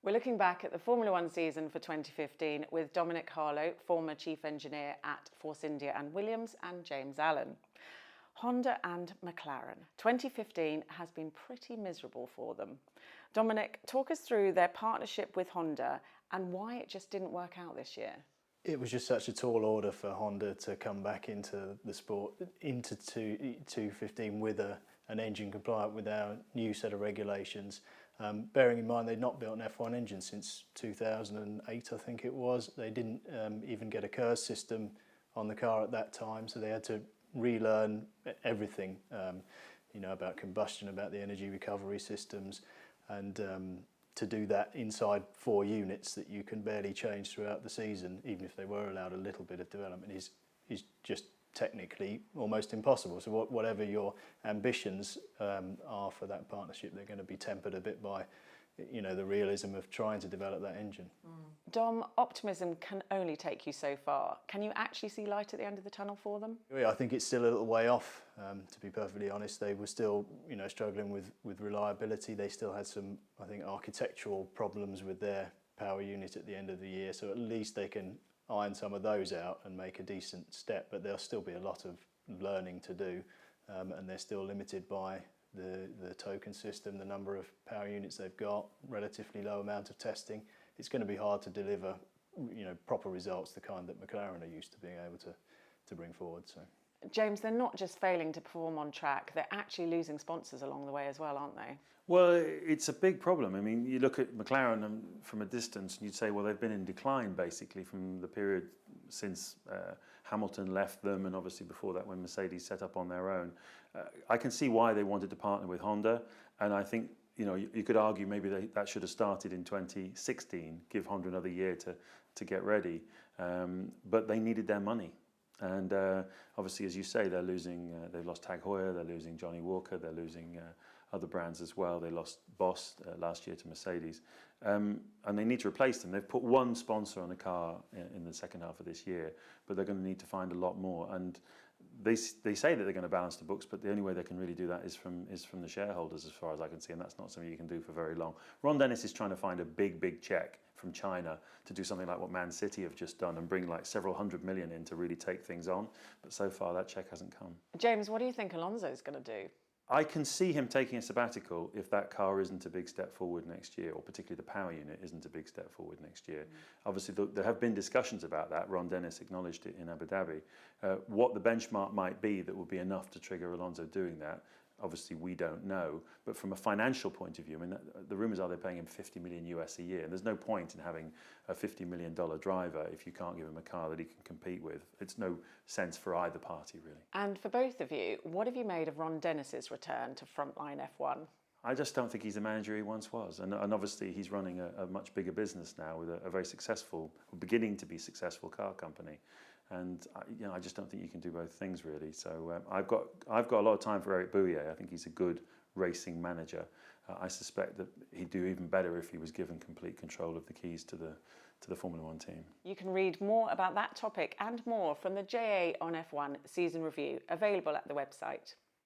We're looking back at the Formula One season for 2015 with Dominic Harlow, former chief engineer at Force India and Williams, and James Allen. Honda and McLaren. 2015 has been pretty miserable for them. Dominic, talk us through their partnership with Honda and why it just didn't work out this year. It was just such a tall order for Honda to come back into the sport, into 2015 with an engine compliant with our new set of regulations. Bearing in mind they'd not built an F1 engine since 2008, I think it was. They didn't even get a KERS system on the car at that time, so they had to relearn everything, about combustion, about the energy recovery systems, and to do that inside 4 units that you can barely change throughout the season, even if they were allowed a little bit of development, is just technically almost impossible. So whatever your ambitions are for that partnership, they're going to be tempered a bit by the realism of trying to develop that engine. Dom, optimism can only take you so far. Can you actually see light at the end of the tunnel for them? Yeah, I think it's still a little way off, to be perfectly honest. They were still struggling with reliability. They still had some, I think, architectural problems with their power unit at the end of the year, so at least they can iron some of those out and make a decent step, but there'll still be a lot of learning to do, and they're still limited by the token system, the number of power units they've got, relatively low amount of testing. It's going to be hard to deliver proper results, the kind that McLaren are used to being able to bring forward. So, James, they're not just failing to perform on track, they're actually losing sponsors along the way as well, aren't they? Well, it's a big problem. I mean, you look at McLaren from a distance and you'd say, well, they've been in decline basically from the period since Hamilton left them, and obviously before that when Mercedes set up on their own. I can see why they wanted to partner with Honda, and I think you could argue maybe that should have started in 2016, give Honda another year to get ready, but they needed their money. And obviously, as you say, they're losing. They've lost Tag Heuer, they're losing Johnny Walker, they're losing other brands as well. They lost Boss last year to Mercedes, and they need to replace them. They've put one sponsor on a car in the second half of this year, but they're going to need to find a lot more. And they say that they're going to balance the books, but the only way they can really do that is from the shareholders, as far as I can see, and that's not something you can do for very long. Ron Dennis is trying to find a big check from China to do something like what Man City have just done and bring like several $100 million in to really take things on, but so far that check hasn't come. James, what do you think Alonso's going to do? I can see him taking a sabbatical if that car isn't a big step forward next year, or particularly the power unit isn't a big step forward next year. Obviously, there have been discussions about that. Ron Dennis acknowledged it in Abu Dhabi. What the benchmark might be that would be enough to trigger Alonso doing that, obviously we don't know. But from a financial point of view, I mean, the rumours are they're paying him $50 million US a year, and there's no point in having a $50 million driver if you can't give him a car that he can compete with. It's no sense for either party, really. And for both of you, what have you made of Ron Dennis's return to frontline F1? I just don't think he's the manager he once was, and obviously he's running a much bigger business now with a very successful, beginning to be successful car company, and I just don't think you can do both things really. So I've got a lot of time for Eric Bouillet. I think he's a good racing manager. I suspect that he'd do even better if he was given complete control of the keys to the Formula One team. You can read more about that topic and more from the JA on F1 season review, available at the website.